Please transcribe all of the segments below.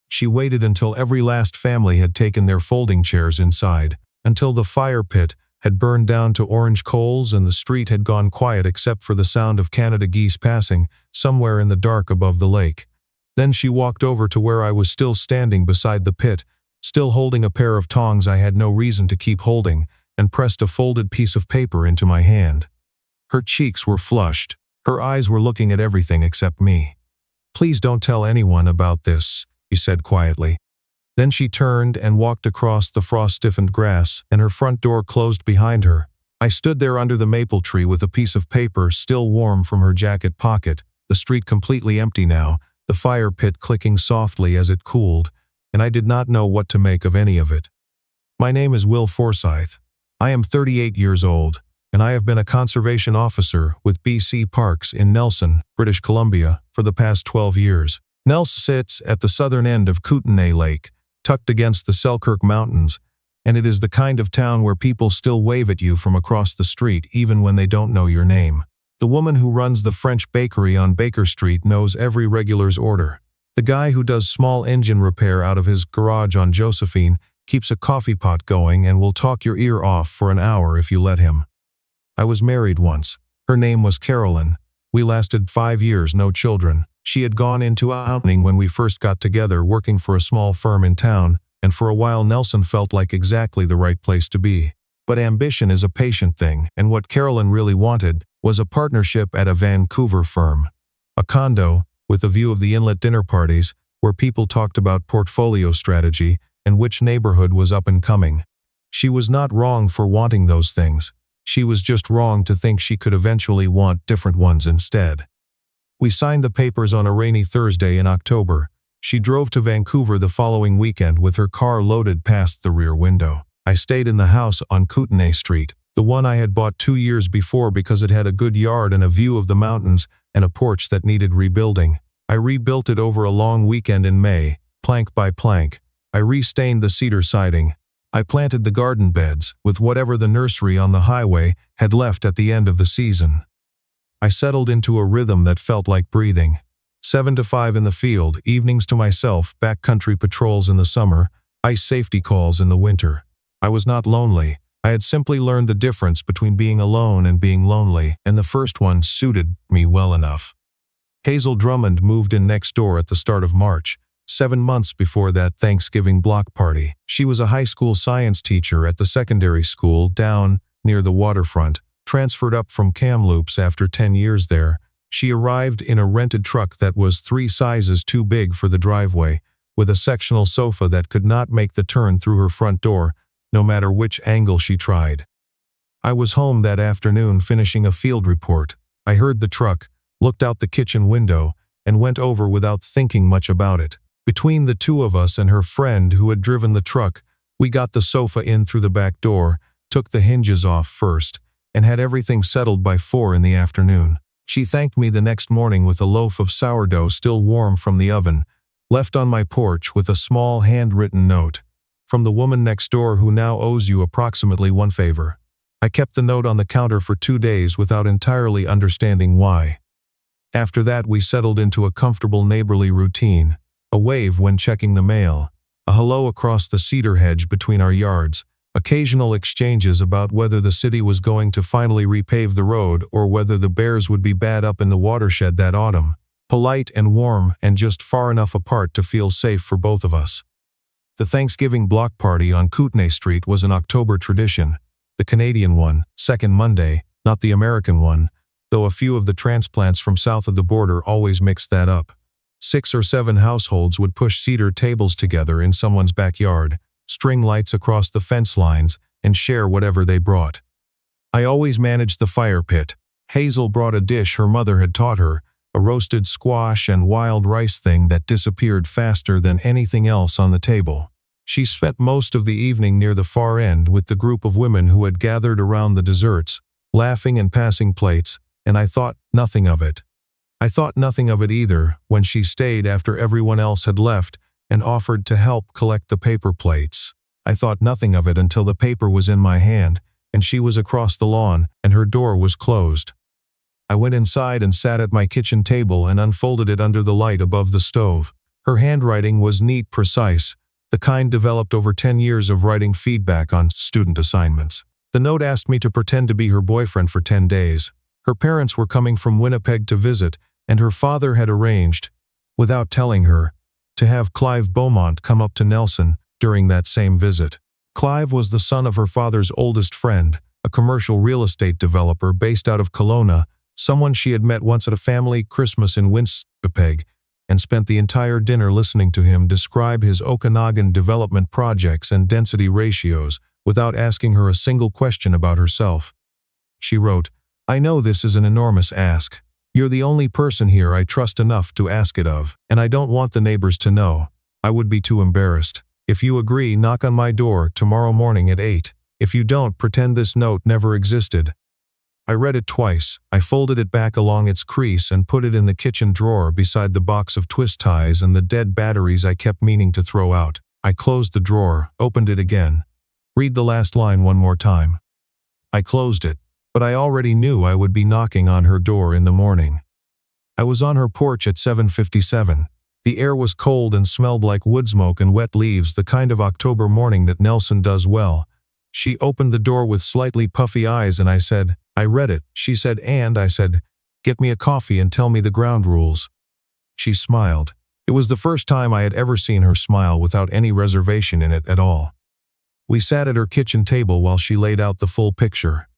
She waited until every last family had taken their folding chairs inside, until the fire pit had burned down to orange coals and the street had gone quiet except for the sound of Canada geese passing somewhere in the dark above the lake. Then she walked over to where I was still standing beside the pit, still holding a pair of tongs I had no reason to keep holding, and pressed a folded piece of paper into my hand. Her cheeks were flushed. Her eyes were looking at everything except me. "Please don't tell anyone about this," she said quietly. Then she turned and walked across the frost-stiffened grass, and her front door closed behind her. I stood there under the maple tree with a piece of paper still warm from her jacket pocket, the street completely empty now, the fire pit clicking softly as it cooled, and I did not know what to make of any of it. My name is Will Forsyth. I am 38 years old, and I have been a conservation officer with BC Parks in Nelson, British Columbia, for the past 12 years. Nelson sits at the southern end of Kootenay Lake, tucked against the Selkirk Mountains, and it is the kind of town where people still wave at you from across the street even when they don't know your name. The woman who runs the French bakery on Baker Street knows every regular's order. The guy who does small engine repair out of his garage on Josephine keeps a coffee pot going and will talk your ear off for an hour if you let him. I was married once. Her name was Carolyn. We lasted 5 years, no children. She had gone into a outing when we first got together, working for a small firm in town, and for a while Nelson felt like exactly the right place to be. But ambition is a patient thing, and what Carolyn really wanted was a partnership at a Vancouver firm. A condo, with a view of the inlet dinner parties, where people talked about portfolio strategy and which neighborhood was up and coming. She was not wrong for wanting those things. She was just wrong to think she could eventually want different ones instead. We signed the papers on a rainy Thursday in October. She drove to Vancouver the following weekend with her car loaded past the rear window. I stayed in the house on Kootenay Street, the one I had bought 2 years before because it had a good yard and a view of the mountains and a porch that needed rebuilding. I rebuilt it over a long weekend in May, plank by plank. I restained the cedar siding. I planted the garden beds with whatever the nursery on the highway had left at the end of the season. I settled into a rhythm that felt like breathing. 7 to 5 in the field, evenings to myself, backcountry patrols in the summer, ice safety calls in the winter. I was not lonely. I had simply learned the difference between being alone and being lonely, and the first one suited me well enough. Hazel Drummond moved in next door at the start of March, 7 months before that Thanksgiving block party. She was a high school science teacher at the secondary school down near the waterfront, transferred up from Kamloops after 10 years there. She arrived in a rented truck that was 3 sizes too big for the driveway, with a sectional sofa that could not make the turn through her front door, no matter which angle she tried. I was home that afternoon finishing a field report. I heard the truck, looked out the kitchen window, and went over without thinking much about it. Between the two of us and her friend who had driven the truck, we got the sofa in through the back door, took the hinges off first, and had everything settled by 4 in the afternoon. She thanked me the next morning with a loaf of sourdough still warm from the oven, left on my porch with a small handwritten note. From the woman next door who now owes you approximately 1 favor. I kept the note on the counter for 2 days without entirely understanding why. After that we settled into a comfortable neighborly routine. A wave when checking the mail, a hello across the cedar hedge between our yards, occasional exchanges about whether the city was going to finally repave the road or whether the bears would be bad up in the watershed that autumn, polite and warm and just far enough apart to feel safe for both of us. The Thanksgiving block party on Kootenay Street was an October tradition, the Canadian one, second Monday, not the American one, though a few of the transplants from south of the border always mixed that up. 6 or 7 households would push cedar tables together in someone's backyard, string lights across the fence lines, and share whatever they brought. I always managed the fire pit. Hazel brought a dish her mother had taught her, a roasted squash and wild rice thing that disappeared faster than anything else on the table. She spent most of the evening near the far end with the group of women who had gathered around the desserts, laughing and passing plates, and I thought nothing of it. I thought nothing of it either when she stayed after everyone else had left and offered to help collect the paper plates. I thought nothing of it until the paper was in my hand and she was across the lawn and her door was closed. I went inside and sat at my kitchen table and unfolded it under the light above the stove. Her handwriting was neat, precise, the kind developed over 10 years of writing feedback on student assignments. The note asked me to pretend to be her boyfriend for 10 days. Her parents were coming from Winnipeg to visit, and her father had arranged, without telling her, to have Clive Beaumont come up to Nelson during that same visit. Clive was the son of her father's oldest friend, a commercial real estate developer based out of Kelowna, someone she had met once at a family Christmas in Winnipeg, and spent the entire dinner listening to him describe his Okanagan development projects and density ratios without asking her a single question about herself. She wrote, "I know this is an enormous ask. You're the only person here I trust enough to ask it of, and I don't want the neighbors to know. I would be too embarrassed. If you agree, knock on my door tomorrow morning at 8. If you don't, pretend this note never existed." I read it twice. I folded it back along its crease and put it in the kitchen drawer beside the box of twist ties and the dead batteries I kept meaning to throw out. I closed the drawer, opened it again. "Read the last line one more time." I closed it, but I already knew I would be knocking on her door in the morning. I was on her porch at 7:57. The air was cold and smelled like wood smoke and wet leaves, the kind of October morning that Nelson does well. She opened the door with slightly puffy eyes and I said, "I read it." She said, "And?" I said, "Get me a coffee and tell me the ground rules." She smiled. It was the first time I had ever seen her smile without any reservation in it at all. We sat at her kitchen table while she laid out the full picture.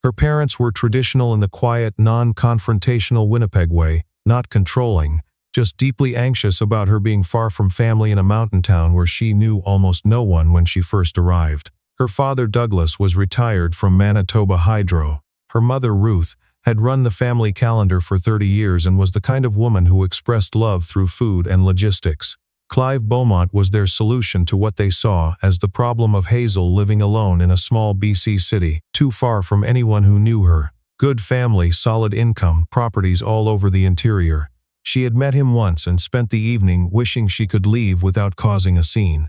Her parents were traditional in the quiet, non-confrontational Winnipeg way, not controlling, just deeply anxious about her being far from family in a mountain town where she knew almost no one when she first arrived. Her father, Douglas, was retired from Manitoba Hydro. Her mother, Ruth, had run the family calendar for 30 years and was the kind of woman who expressed love through food and logistics. Clive Beaumont was their solution to what they saw as the problem of Hazel living alone in a small BC city, too far from anyone who knew her. Good family, solid income, properties all over the interior. She had met him once and spent the evening wishing she could leave without causing a scene.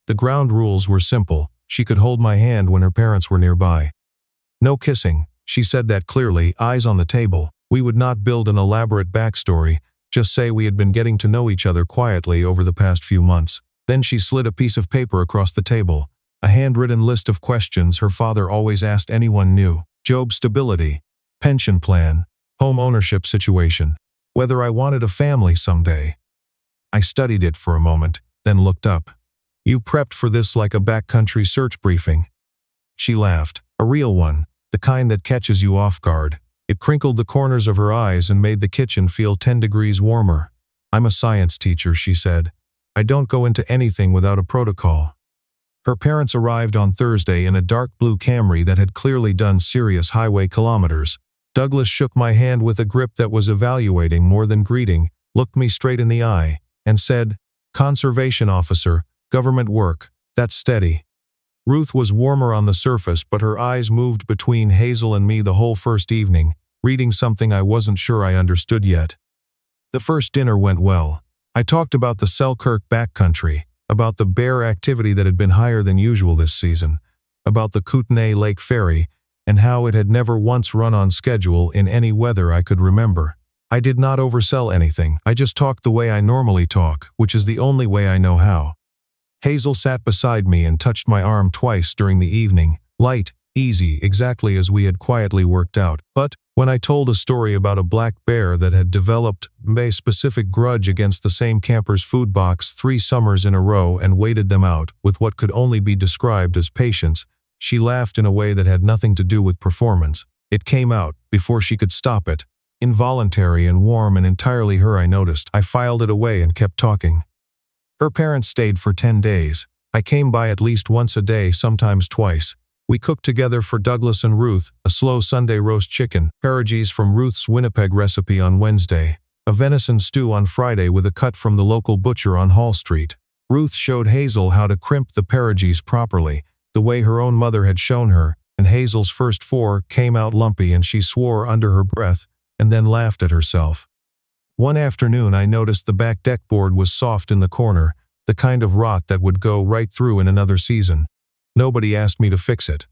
The ground rules were simple. She could hold my hand when her parents were nearby. No kissing. She said that clearly, eyes on the table. We would not build an elaborate backstory, just say we had been getting to know each other quietly over the past few months. Then she slid a piece of paper across the table, a handwritten list of questions her father always asked anyone new. Job stability, pension plan, home ownership situation, whether I wanted a family someday. I studied it for a moment, then looked up. "You prepped for this like a backcountry search briefing." She laughed, a real one, the kind that catches you off guard. It crinkled the corners of her eyes and made the kitchen feel 10 degrees warmer. "I'm a science teacher," she said. "I don't go into anything without a protocol." Her parents arrived on Thursday in a dark blue Camry that had clearly done serious highway kilometers. Douglas shook my hand with a grip that was evaluating more than greeting, looked me straight in the eye, and said, "Conservation officer, government work, that's steady." Ruth was warmer on the surface, but her eyes moved between Hazel and me the whole first evening, reading something I wasn't sure I understood yet. The first dinner went well. I talked about the Selkirk backcountry, about the bear activity that had been higher than usual this season, about the Kootenay Lake Ferry, and how it had never once run on schedule in any weather I could remember. I did not oversell anything. I just talked the way I normally talk, which is the only way I know how. Hazel sat beside me and touched my arm twice during the evening, light, easy, exactly as we had quietly worked out. But when I told a story about a black bear that had developed a specific grudge against the same camper's food box 3 summers in a row and waited them out with what could only be described as patience, she laughed in a way that had nothing to do with performance. It came out, before she could stop it. Involuntary and warm and entirely her, I noticed. I filed it away and kept talking. Her parents stayed for 10 days. I came by at least once a day, sometimes twice. We cooked together for Douglas and Ruth, a slow Sunday roast chicken, pierogies from Ruth's Winnipeg recipe on Wednesday, a venison stew on Friday with a cut from the local butcher on Hall Street. Ruth showed Hazel how to crimp the pierogies properly, the way her own mother had shown her, and Hazel's first 4 came out lumpy and she swore under her breath and then laughed at herself. One afternoon I noticed the back deck board was soft in the corner, the kind of rot that would go right through in another season. Nobody asked me to fix it.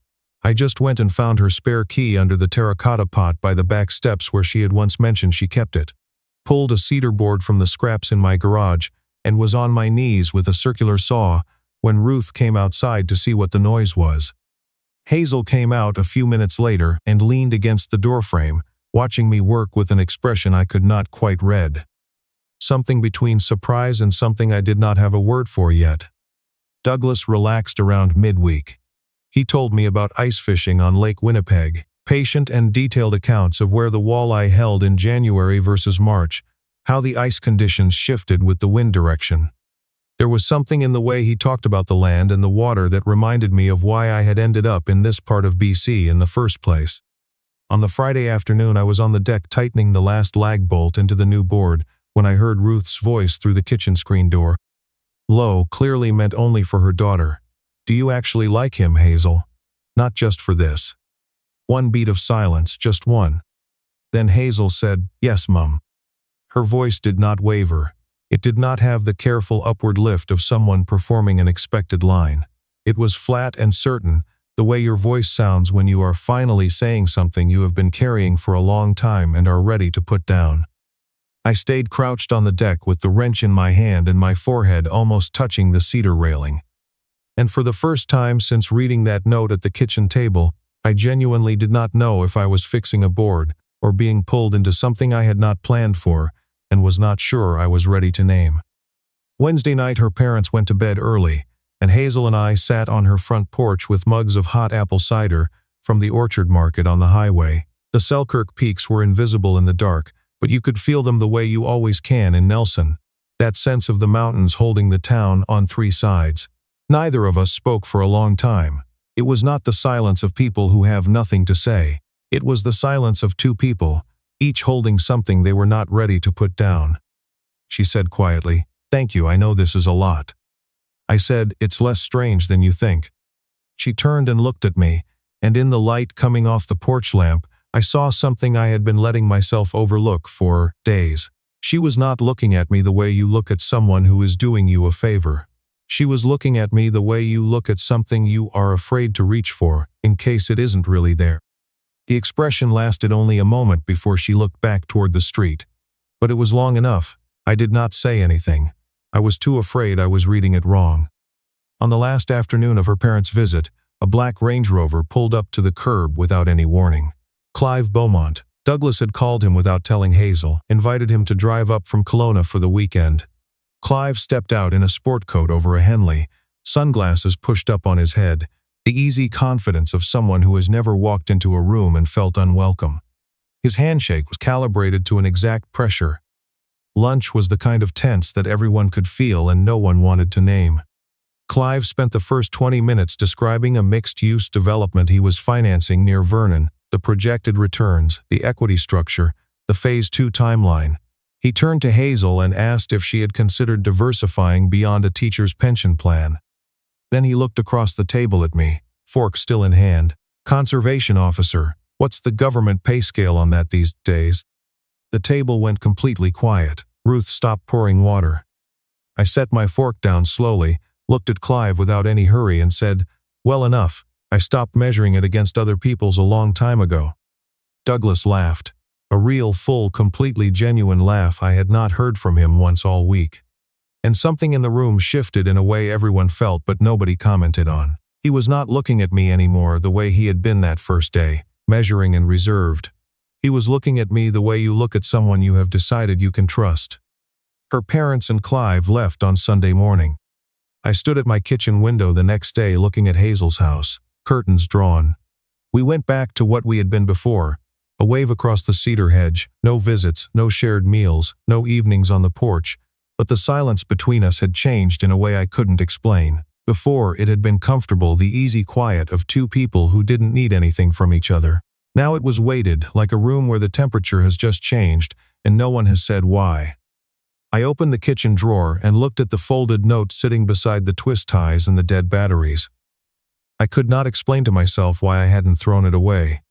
I just went and found her spare key under the terracotta pot by the back steps where she had once mentioned she kept it, pulled a cedar board from the scraps in my garage, and was on my knees with a circular saw when Ruth came outside to see what the noise was. Hazel came out a few minutes later and leaned against the doorframe, watching me work with an expression I could not quite read. Something between surprise and something I did not have a word for yet. Douglas relaxed around midweek. He told me about ice fishing on Lake Winnipeg, patient and detailed accounts of where the walleye held in January versus March, how the ice conditions shifted with the wind direction. There was something in the way he talked about the land and the water that reminded me of why I had ended up in this part of BC in the first place. On the Friday afternoon, I was on the deck tightening the last lag bolt into the new board when I heard Ruth's voice through the kitchen screen door. Low clearly meant only for her daughter. "Do you actually like him, Hazel? Not just for this." One beat of silence, just one. Then Hazel said, "Yes, Mum." Her voice did not waver. It did not have the careful upward lift of someone performing an expected line. It was flat and certain, the way your voice sounds when you are finally saying something you have been carrying for a long time and are ready to put down. I stayed crouched on the deck with the wrench in my hand and my forehead almost touching the cedar railing. And for the first time since reading that note at the kitchen table, I genuinely did not know if I was fixing a board or being pulled into something I had not planned for and was not sure I was ready to name. Wednesday night her parents went to bed early, and Hazel and I sat on her front porch with mugs of hot apple cider from the orchard market on the highway. The Selkirk Peaks were invisible in the dark, but you could feel them the way you always can in Nelson, that sense of the mountains holding the town on three sides. Neither of us spoke for a long time. It was not the silence of people who have nothing to say. It was the silence of two people, each holding something they were not ready to put down. She said quietly, "Thank you, I know this is a lot." I said, "It's less strange than you think." She turned and looked at me, and in the light coming off the porch lamp, I saw something I had been letting myself overlook for days. She was not looking at me the way you look at someone who is doing you a favor. She was looking at me the way you look at something you are afraid to reach for, in case it isn't really there. The expression lasted only a moment before she looked back toward the street. But it was long enough. I did not say anything. I was too afraid I was reading it wrong. On the last afternoon of her parents' visit, a black Range Rover pulled up to the curb without any warning. Clive Beaumont, Douglas had called him without telling Hazel, invited him to drive up from Kelowna for the weekend. Clive stepped out in a sport coat over a Henley, sunglasses pushed up on his head, the easy confidence of someone who has never walked into a room and felt unwelcome. His handshake was calibrated to an exact pressure. Lunch was the kind of tense that everyone could feel and no one wanted to name. Clive spent the first 20 minutes describing a mixed-use development he was financing near Vernon, the projected returns, the equity structure, the Phase 2 timeline. He turned to Hazel and asked if she had considered diversifying beyond a teacher's pension plan. Then he looked across the table at me, fork still in hand. "Conservation officer, what's the government pay scale on that these days?" The table went completely quiet. Ruth stopped pouring water. I set my fork down slowly, looked at Clive without any hurry and said, "Well enough. I stopped measuring it against other people's a long time ago." Douglas laughed. A real, full, completely genuine laugh I had not heard from him once all week. And something in the room shifted in a way everyone felt but nobody commented on. He was not looking at me anymore the way he had been that first day, measuring and reserved. He was looking at me the way you look at someone you have decided you can trust. Her parents and Clive left on Sunday morning. I stood at my kitchen window the next day looking at Hazel's house, curtains drawn. We went back to what we had been before, a wave across the cedar hedge, no visits, no shared meals, no evenings on the porch, but the silence between us had changed in a way I couldn't explain. Before, it had been comfortable, the easy quiet of two people who didn't need anything from each other. Now it was weighted, like a room where the temperature has just changed, and no one has said why. I opened the kitchen drawer and looked at the folded note sitting beside the twist ties and the dead batteries. I could not explain to myself why I hadn't thrown it away.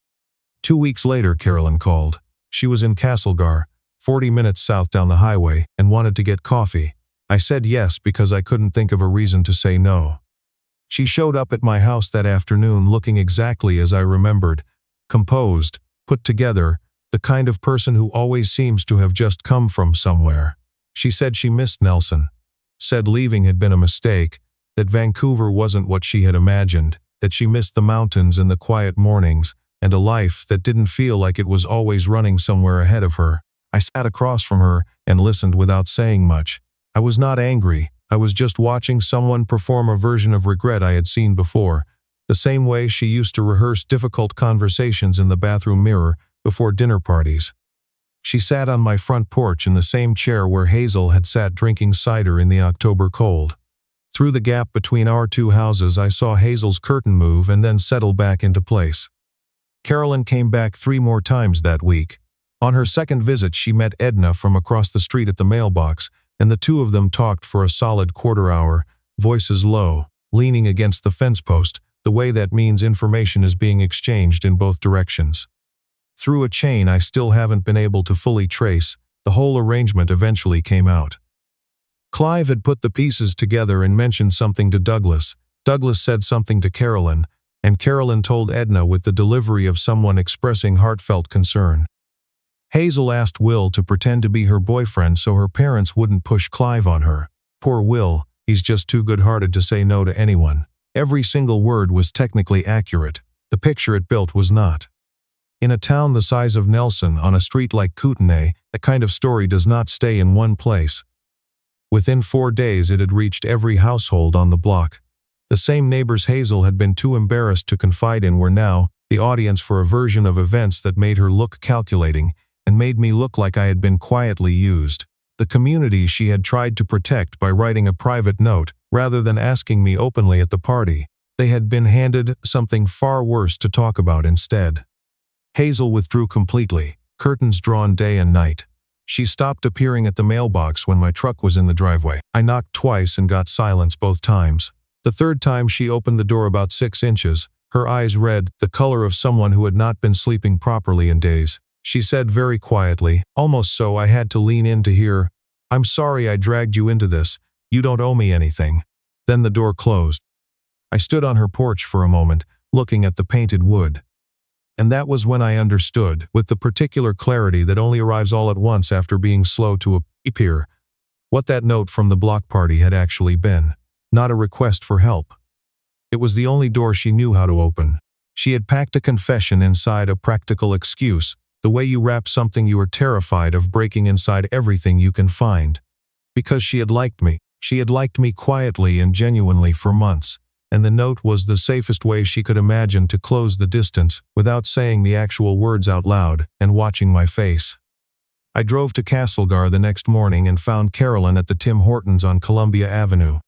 2 weeks later, Carolyn called. She was in Castlegar, 40 minutes south down the highway, and wanted to get coffee. I said yes because I couldn't think of a reason to say no. She showed up at my house that afternoon looking exactly as I remembered, composed, put together, the kind of person who always seems to have just come from somewhere. She said she missed Nelson. said leaving had been a mistake, that Vancouver wasn't what she had imagined, that she missed the mountains and the quiet mornings, and a life that didn't feel like it was always running somewhere ahead of her. I sat across from her and listened without saying much. I was not angry. I was just watching someone perform a version of regret I had seen before, the same way she used to rehearse difficult conversations in the bathroom mirror before dinner parties. She sat on my front porch in the same chair where Hazel had sat drinking cider in the October cold. Through the gap between our two houses, I saw Hazel's curtain move and then settle back into place. Carolyn came back 3 more times that week. On her second visit, she met Edna from across the street at the mailbox, and the two of them talked for a solid quarter hour, voices low, leaning against the fence post, the way that means information is being exchanged in both directions. Through a chain I still haven't been able to fully trace, the whole arrangement eventually came out. Clive had put the pieces together and mentioned something to Douglas. Douglas said something to Carolyn, and Carolyn told Edna with the delivery of someone expressing heartfelt concern. Hazel asked Will to pretend to be her boyfriend so her parents wouldn't push Clive on her. Poor Will, he's just too good-hearted to say no to anyone. Every single word was technically accurate. The picture it built was not. In a town the size of Nelson, on a street like Kootenay, that kind of story does not stay in one place. Within 4 days it had reached every household on the block. The same neighbors Hazel had been too embarrassed to confide in were now the audience for a version of events that made her look calculating and made me look like I had been quietly used. The community she had tried to protect by writing a private note rather than asking me openly at the party. They had been handed something far worse to talk about instead. Hazel withdrew completely, curtains drawn day and night. She stopped appearing at the mailbox when my truck was in the driveway. I knocked twice and got silence both times. The third time she opened the door about 6 inches, her eyes red, the color of someone who had not been sleeping properly in days. She said very quietly, almost so I had to lean in to hear, "I'm sorry I dragged you into this. You don't owe me anything." Then the door closed. I stood on her porch for a moment, looking at the painted wood. And that was when I understood, with the particular clarity that only arrives all at once after being slow to appear, what that note from the block party had actually been. Not a request for help. It was the only door she knew how to open. She had packed a confession inside a practical excuse, the way you wrap something you are terrified of breaking inside everything you can find. Because she had liked me. She had liked me quietly and genuinely for months, and the note was the safest way she could imagine to close the distance without saying the actual words out loud and watching my face. I drove to Castlegar the next morning and found Carolyn at the Tim Hortons on Columbia Avenue.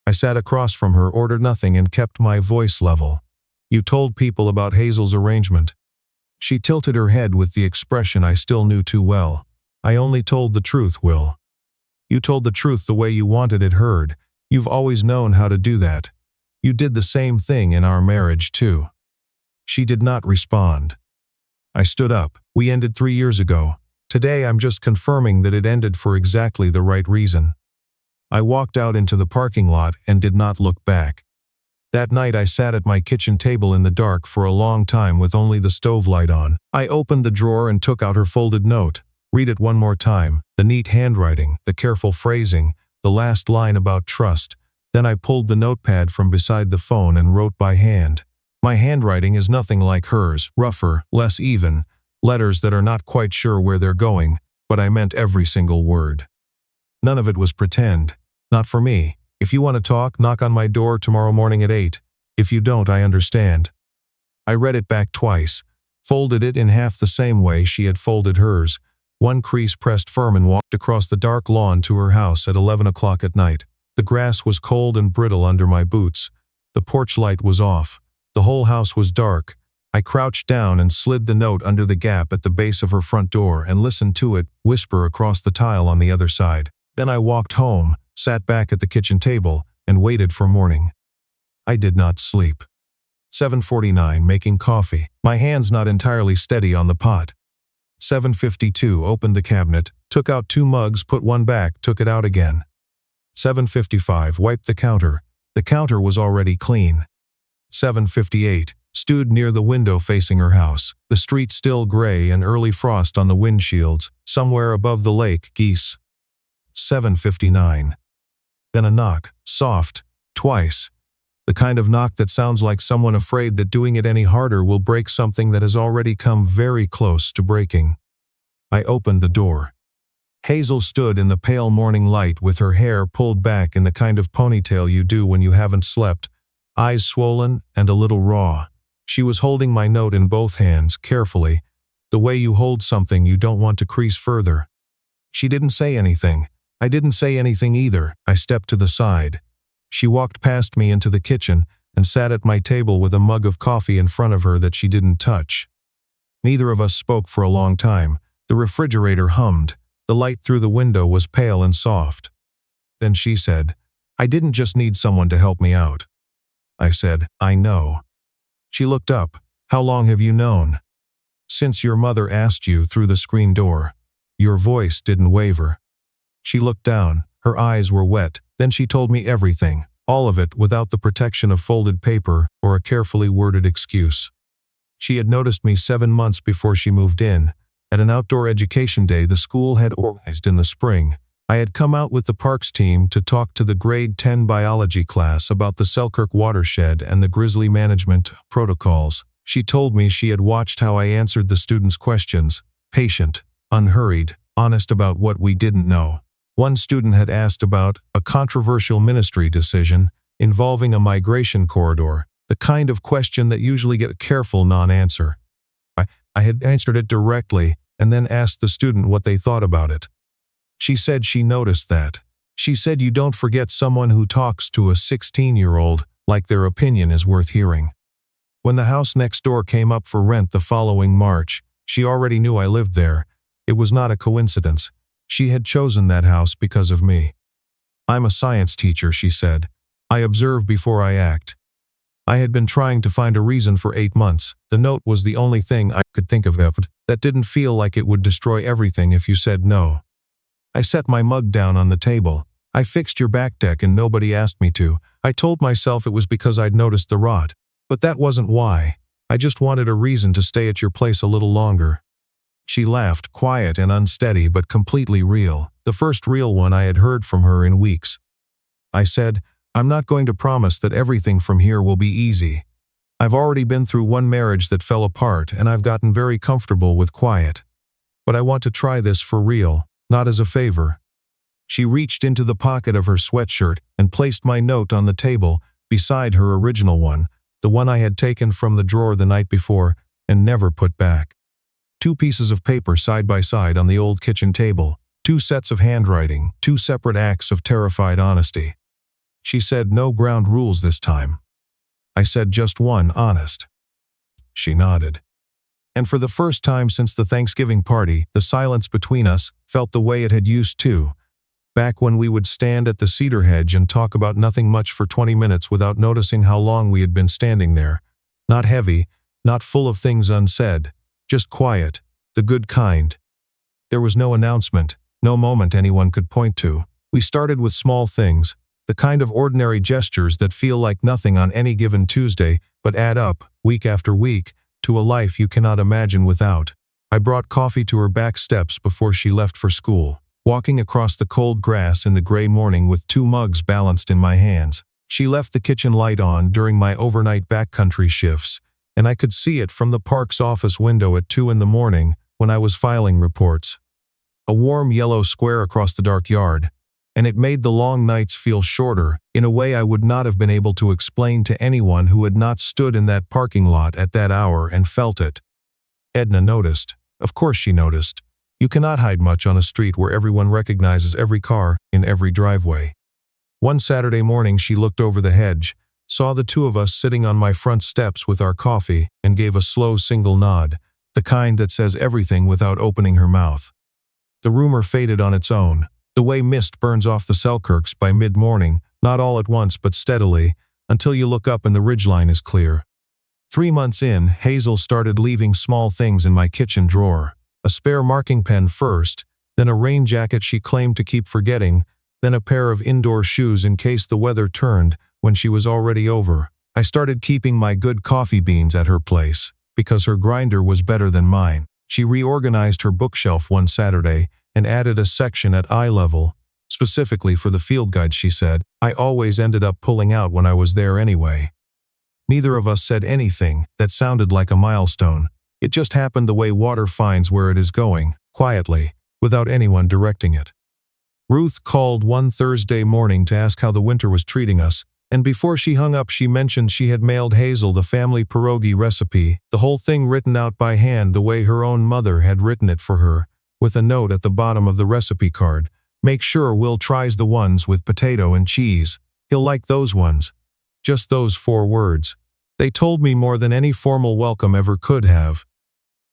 I sat across from her, ordered nothing, and kept my voice level. "You told people about Hazel's arrangement." She tilted her head with the expression I still knew too well. "I only told the truth, Will. You told the truth the way you wanted it heard. You've always known how to do that. You did the same thing in our marriage, too." She did not respond. I stood up. "We ended 3 years ago. Today I'm just confirming that it ended for exactly the right reason." I walked out into the parking lot and did not look back. That night I sat at my kitchen table in the dark for a long time with only the stove light on. I opened the drawer and took out her folded note. Read it one more time. The neat handwriting, the careful phrasing, the last line about trust. Then I pulled the notepad from beside the phone and wrote by hand. My handwriting is nothing like hers, rougher, less even, letters that are not quite sure where they're going, but I meant every single word. None of it was pretend. Not for me. If you want to talk, knock on my door tomorrow morning at 8. If you don't, I understand. I read it back twice, folded it in half the same way she had folded hers, one crease pressed firm, and walked across the dark lawn to her house at 11 o'clock at night. The grass was cold and brittle under my boots. The porch light was off. The whole house was dark. I crouched down and slid the note under the gap at the base of her front door and listened to it whisper across the tile on the other side. Then I walked home, sat back at the kitchen table, and waited for morning. I did not sleep. 7:49, making coffee, my hands not entirely steady on the pot. 7:52, opened the cabinet, took out 2 mugs, put one back, took it out again. 7:55, wiped the counter. The counter was already clean. 7:58, stood near the window facing her house, the street still gray and early frost on the windshields, somewhere above the lake, geese. 7:59. Then a knock, soft, twice. The kind of knock that sounds like someone afraid that doing it any harder will break something that has already come very close to breaking. I opened the door. Hazel stood in the pale morning light with her hair pulled back in the kind of ponytail you do when you haven't slept, eyes swollen and a little raw. She was holding my note in both hands, carefully, the way you hold something you don't want to crease further. She didn't say anything. I didn't say anything either. I stepped to the side. She walked past me into the kitchen and sat at my table with a mug of coffee in front of her that she didn't touch. Neither of us spoke for a long time. The refrigerator hummed. The light through the window was pale and soft. Then she said, "I didn't just need someone to help me out." I said, "I know." She looked up. "How long have you known?" "Since your mother asked you through the screen door." Your voice didn't waver. She looked down. Her eyes were wet. Then she told me everything, all of it without the protection of folded paper or a carefully worded excuse. She had noticed me 7 months before she moved in. At an outdoor education day the school had organized in the spring. I had come out with the parks team to talk to the grade 10 biology class about the Selkirk watershed and the grizzly management protocols. She told me she had watched how I answered the students' questions, patient, unhurried, honest about what we didn't know. One student had asked about a controversial ministry decision involving a migration corridor, the kind of question that usually get a careful non-answer. I had answered it directly and then asked the student what they thought about it. She said she noticed that. She said you don't forget someone who talks to a 16-year-old like their opinion is worth hearing. When the house next door came up for rent the following March, she already knew I lived there. It was not a coincidence. She had chosen that house because of me. "I'm a science teacher," she said. "I observe before I act." I had been trying to find a reason for 8 months. The note was the only thing I could think of that didn't feel like it would destroy everything if you said no. I set my mug down on the table. "I fixed your back deck and nobody asked me to. I told myself it was because I'd noticed the rot. But that wasn't why. I just wanted a reason to stay at your place a little longer." She laughed, quiet and unsteady but completely real, the first real one I had heard from her in weeks. I said, "I'm not going to promise that everything from here will be easy. I've already been through one marriage that fell apart and I've gotten very comfortable with quiet. But I want to try this for real, not as a favor." She reached into the pocket of her sweatshirt and placed my note on the table beside her original one, the one I had taken from the drawer the night before and never put back. 2 pieces of paper side by side on the old kitchen table, 2 sets of handwriting, 2 separate acts of terrified honesty. She said no ground rules this time. I said just one, honest. She nodded. And for the first time since the Thanksgiving party, the silence between us felt the way it had used to, back when we would stand at the cedar hedge and talk about nothing much for 20 minutes without noticing how long we had been standing there. Not heavy, not full of things unsaid, just quiet, the good kind. There was no announcement, no moment anyone could point to. We started with small things, the kind of ordinary gestures that feel like nothing on any given Tuesday, but add up, week after week, to a life you cannot imagine without. I brought coffee to her back steps before she left for school, walking across the cold grass in the gray morning with 2 mugs balanced in my hands. She left the kitchen light on during my overnight backcountry shifts, and I could see it from the park's office window at 2 in the morning when I was filing reports. A warm yellow square across the dark yard, and it made the long nights feel shorter in a way I would not have been able to explain to anyone who had not stood in that parking lot at that hour and felt it. Edna noticed. Of course she noticed. You cannot hide much on a street where everyone recognizes every car in every driveway. One Saturday morning she looked over the hedge, saw the 2 of us sitting on my front steps with our coffee, and gave a slow single nod, the kind that says everything without opening her mouth. The rumor faded on its own, the way mist burns off the Selkirks by mid-morning, not all at once but steadily, until you look up and the ridgeline is clear. 3 months in, Hazel started leaving small things in my kitchen drawer. A spare marking pen first, then a rain jacket she claimed to keep forgetting, then a pair of indoor shoes in case the weather turned when she was already over. I started keeping my good coffee beans at her place, because her grinder was better than mine. She reorganized her bookshelf one Saturday and added a section at eye level, Specifically for the field guides, she said. I always ended up pulling out when I was there anyway. Neither of us said anything that sounded like a milestone. It just happened the way water finds where it is going, quietly, without anyone directing it. Ruth called one Thursday morning to ask how the winter was treating us, and before she hung up she mentioned she had mailed Hazel the family pierogi recipe, the whole thing written out by hand the way her own mother had written it for her, with a note at the bottom of the recipe card. Make sure Will tries the ones with potato and cheese. He'll like those ones. Just those 4 words. They told me more than any formal welcome ever could have.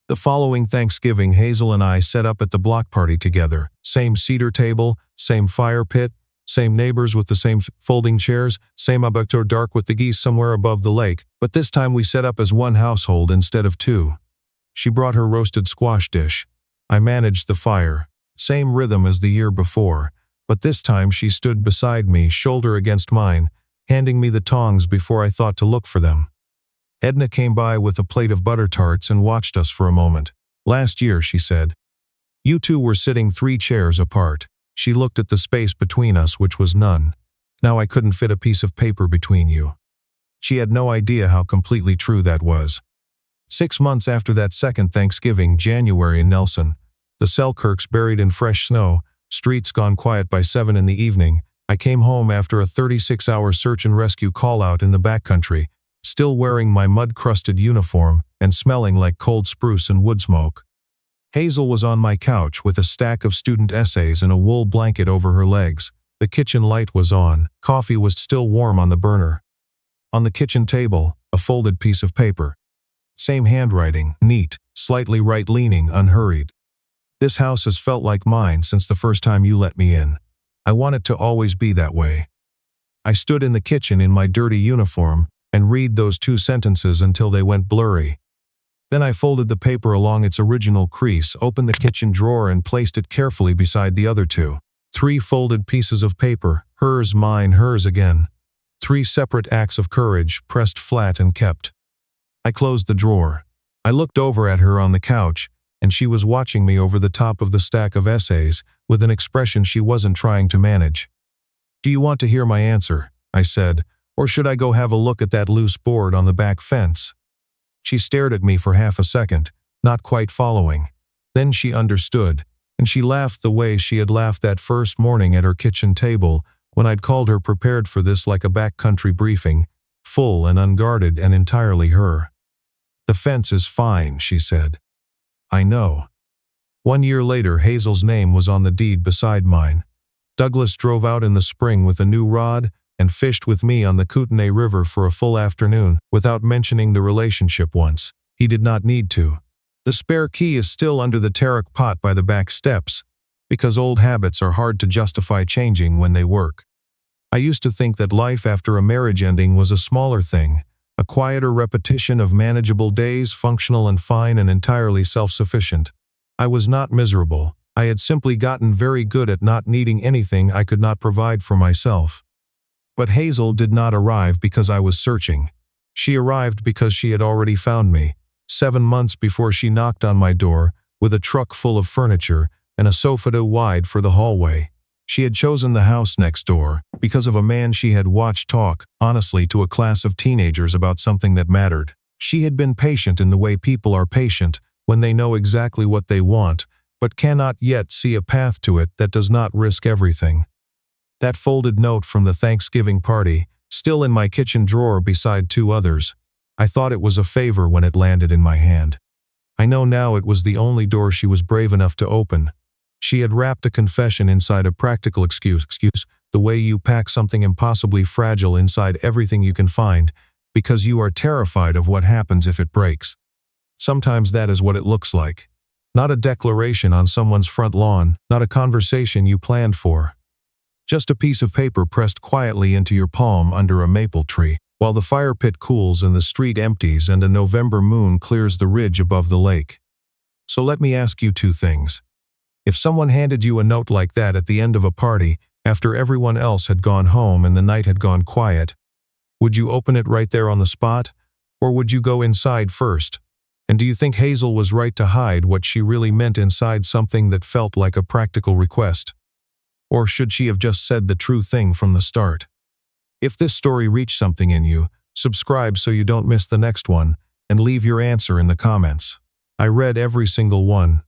The following Thanksgiving, Hazel and I set up at the block party together. Same cedar table, same fire pit, same neighbors with the same folding chairs, same abattoir dark with the geese somewhere above the lake, but this time we set up as one household instead of 2. She brought her roasted squash dish. I managed the fire. Same rhythm as the year before, but this time she stood beside me, shoulder against mine, handing me the tongs before I thought to look for them. Edna came by with a plate of butter tarts and watched us for a moment. Last year, she said. You two were sitting 3 chairs apart. She looked at the space between us, which was none. Now I couldn't fit a piece of paper between you. She had no idea how completely true that was. 6 months after that second Thanksgiving, January in Nelson, the Selkirks buried in fresh snow, streets gone quiet by 7 in the evening, I came home after a 36-hour search and rescue call-out in the backcountry, still wearing my mud-crusted uniform and smelling like cold spruce and wood smoke. Hazel was on my couch with a stack of student essays and a wool blanket over her legs. The kitchen light was on. Coffee was still warm on the burner. On the kitchen table, a folded piece of paper. Same handwriting, neat, slightly right-leaning, unhurried. This house has felt like mine since the first time you let me in. I want it to always be that way. I stood in the kitchen in my dirty uniform and read those 2 sentences until they went blurry. Then I folded the paper along its original crease, opened the kitchen drawer and placed it carefully beside the other 2. 3 folded pieces of paper, hers, mine, hers again. 3 separate acts of courage, pressed flat and kept. I closed the drawer. I looked over at her on the couch, and she was watching me over the top of the stack of essays, with an expression she wasn't trying to manage. Do you want to hear my answer? I said. Or should I go have a look at that loose board on the back fence? She stared at me for half a second, not quite following. Then she understood, and she laughed the way she had laughed that first morning at her kitchen table when I'd called her prepared for this like a backcountry briefing, full and unguarded and entirely her. The fence is fine, she said. I know. 1 year later, Hazel's name was on the deed beside mine. Douglas drove out in the spring with a new rod and fished with me on the Kootenay River for a full afternoon, without mentioning the relationship once. He did not need to. The spare key is still under the Tarek pot by the back steps, because old habits are hard to justify changing when they work. I used to think that life after a marriage ending was a smaller thing, a quieter repetition of manageable days, functional and fine and entirely self-sufficient. I was not miserable. I had simply gotten very good at not needing anything I could not provide for myself. But Hazel did not arrive because I was searching. She arrived because she had already found me, 7 months before she knocked on my door, with a truck full of furniture and a sofa too wide for the hallway. She had chosen the house next door because of a man she had watched talk honestly to a class of teenagers about something that mattered. She had been patient in the way people are patient when they know exactly what they want, but cannot yet see a path to it that does not risk everything. That folded note from the Thanksgiving party, still in my kitchen drawer beside 2 others. I thought it was a favor when it landed in my hand. I know now it was the only door she was brave enough to open. She had wrapped a confession inside a practical excuse, the way you pack something impossibly fragile inside everything you can find, because you are terrified of what happens if it breaks. Sometimes that is what it looks like. Not a declaration on someone's front lawn, not a conversation you planned for. Just a piece of paper pressed quietly into your palm under a maple tree, while the fire pit cools and the street empties and a November moon clears the ridge above the lake. So let me ask you 2 things. If someone handed you a note like that at the end of a party, after everyone else had gone home and the night had gone quiet, would you open it right there on the spot, or would you go inside first? And do you think Hazel was right to hide what she really meant inside something that felt like a practical request? Or should she have just said the true thing from the start? If this story reached something in you, subscribe so you don't miss the next one, and leave your answer in the comments. I read every single one.